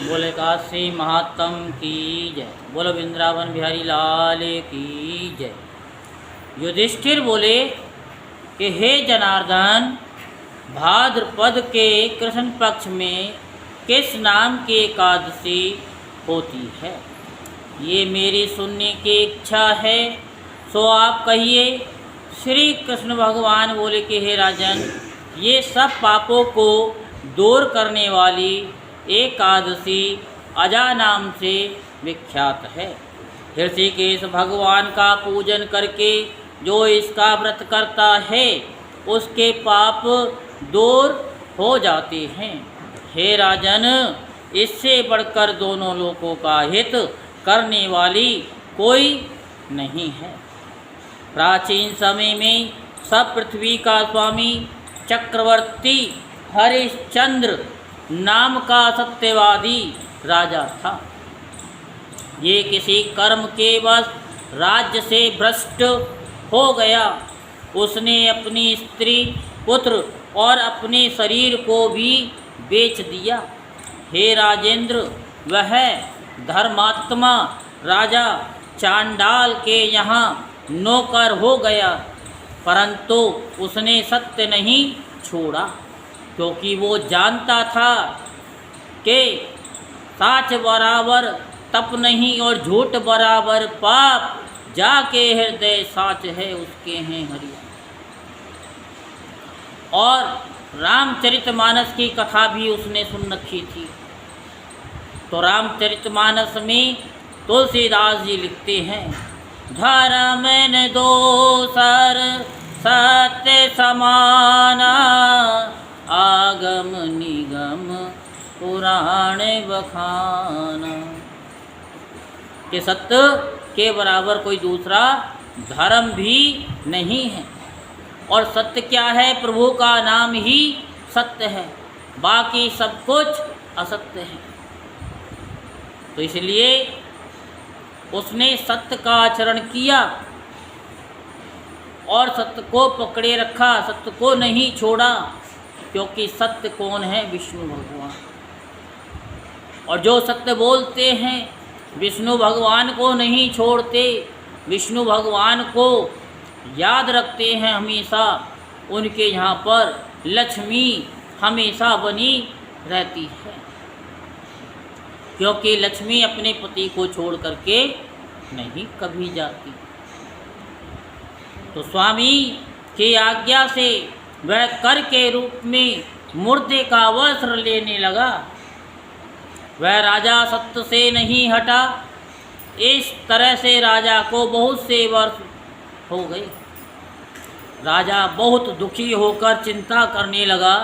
बोले काशी महात्म की जय। बोलो वृंदावन बिहारी लाल की जय। युधिष्ठिर बोले कि हे जनार्दन, भाद्रपद के कृष्ण पक्ष में किस नाम की एकादशी होती है, ये मेरी सुनने की इच्छा है, सो आप कहिए। श्री कृष्ण भगवान बोले कि हे राजन, ये सब पापों को दूर करने वाली एकादशी अजा नाम से विख्यात है। ऋषिकेश भगवान का पूजन करके जो इसका व्रत करता है उसके पाप दूर हो जाते हैं। हे राजन, इससे बढ़कर दोनों लोगों का हित करने वाली कोई नहीं है। प्राचीन समय में सब पृथ्वी का स्वामी चक्रवर्ती हरिश्चंद्र नाम का सत्यवादी राजा था। ये किसी कर्म के वश राज्य से भ्रष्ट हो गया। उसने अपनी स्त्री, पुत्र और अपने शरीर को भी बेच दिया। हे राजेंद्र, वह धर्मात्मा राजा चांडाल के यहाँ नौकर हो गया, परंतु उसने सत्य नहीं छोड़ा, क्योंकि वो जानता था कि साच बराबर तप नहीं और झूठ बराबर पाप, जाके हृदय साच है उसके हैं हरिया। और रामचरितमानस की कथा भी उसने सुन रखी थी। तो रामचरितमानस में तुलसीदास जी लिखते हैं, धर्म न दोसर सत्य समाना, आगम निगम पुराण बखाना। कि सत्य के बराबर कोई दूसरा धर्म भी नहीं है। और सत्य क्या है? प्रभु का नाम ही सत्य है, बाकी सब कुछ असत्य है। तो इसलिए उसने सत्य का आचरण किया और सत्य को पकड़े रखा, सत्य को नहीं छोड़ा, क्योंकि सत्य कौन है? विष्णु भगवान। और जो सत्य बोलते हैं विष्णु भगवान को नहीं छोड़ते, विष्णु भगवान को याद रखते हैं हमेशा, उनके यहाँ पर लक्ष्मी हमेशा बनी रहती है, क्योंकि लक्ष्मी अपने पति को छोड़ करके नहीं कभी जाती। तो स्वामी की आज्ञा से वह कर के रूप में मुर्दे का वस्त्र लेने लगा। वह राजा सत्य से नहीं हटा। इस तरह से राजा को बहुत से वर्ष हो गए। राजा बहुत दुखी होकर चिंता करने लगा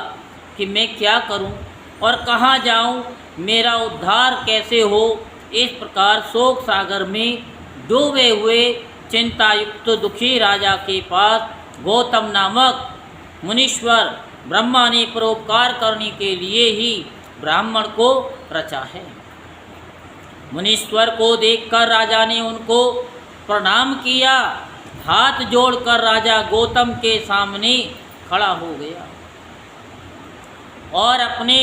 कि मैं क्या करूं और कहाँ जाऊं, मेरा उद्धार कैसे हो। इस प्रकार शोक सागर में डूबे हुए चिंतायुक्त दुखी राजा के पास गौतम नामक मुनीश्वर ब्रह्मा ने परोपकार करने के लिए ही ब्राह्मण को रचा है। मुनीश्वर को देखकर राजा ने उनको प्रणाम किया। हाथ जोड़कर राजा गौतम के सामने खड़ा हो गया और अपने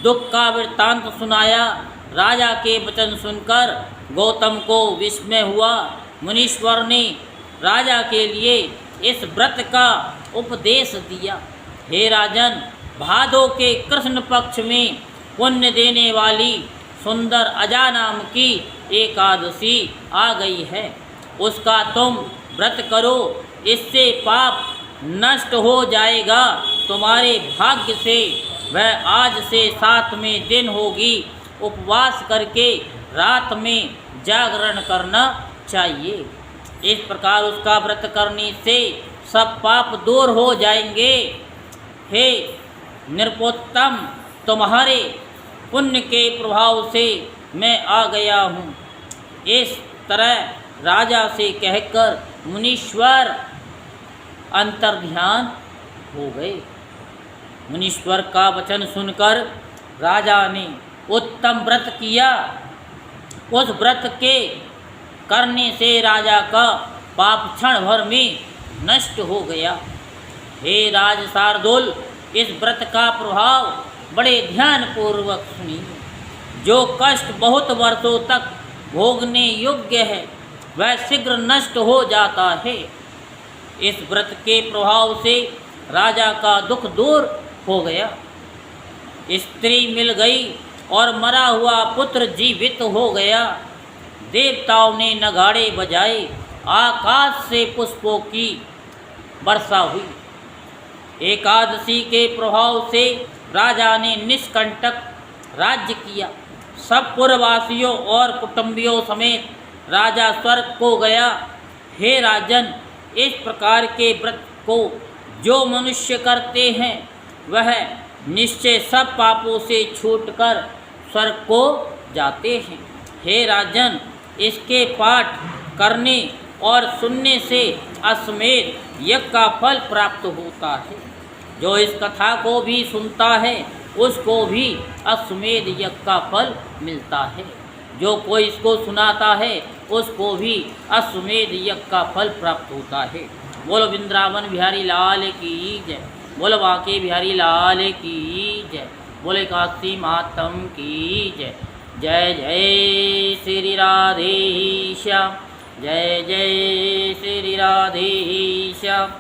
दुख का वृत्तांत सुनाया। राजा के वचन सुनकर गौतम को विस्मय हुआ। मुनीश्वर ने राजा के लिए इस व्रत का उपदेश दिया। हे राजन, भादो के कृष्ण पक्ष में पुण्य देने वाली सुंदर अजा नाम की एकादशी आ गई है, उसका तुम व्रत करो, इससे पाप नष्ट हो जाएगा। तुम्हारे भाग्य से वह आज से 7वें दिन होगी। उपवास करके रात में जागरण करना चाहिए। इस प्रकार उसका व्रत करने से सब पाप दूर हो जाएंगे। हे नृपोत्तम, तुम्हारे पुण्य के प्रभाव से मैं आ गया हूँ। इस तरह राजा से कहकर मुनीश्वर अंतर्ध्यान हो गए। मुनीश्वर का वचन सुनकर राजा ने उत्तम व्रत किया। उस व्रत के करने से राजा का पाप क्षण भर में नष्ट हो गया। हे राज शार्दुल, इस व्रत का प्रभाव बड़े ध्यान पूर्वक सुनिए। जो कष्ट बहुत वर्षों तक भोगने योग्य है वह शीघ्र नष्ट हो जाता है। इस व्रत के प्रभाव से राजा का दुख दूर हो गया। स्त्री मिल गई और मरा हुआ पुत्र जीवित हो गया। देवताओं ने नगाड़े बजाए, आकाश से पुष्पों की वर्षा हुई। एकादशी के प्रभाव से राजा ने निष्कंटक राज्य किया। सब पुरवासियों और कुटुंबियों समेत राजा स्वर्ग को गया। हे राजन, इस प्रकार के व्रत को जो मनुष्य करते हैं वह निश्चय सब पापों से छूटकर स्वर्ग को जाते हैं। हे राजन, इसके पाठ करने और सुनने से अश्वमेध यज्ञ का फल प्राप्त होता है। जो इस कथा को भी सुनता है उसको भी अश्वमेध यज्ञ का फल मिलता है। जो कोई इसको सुनाता है उसको भी अश्वमेध यज्ञ का फल प्राप्त होता है। बोलो वृंदावन बिहारी लाल की जय। बोलो बांके बिहारी लाल की जय। बोले काशी मातम की जय। जय जय श्री राधे श्याम। जय जय श्री राधे श्याम।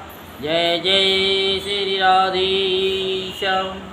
जय जय श्री राधे श्याम।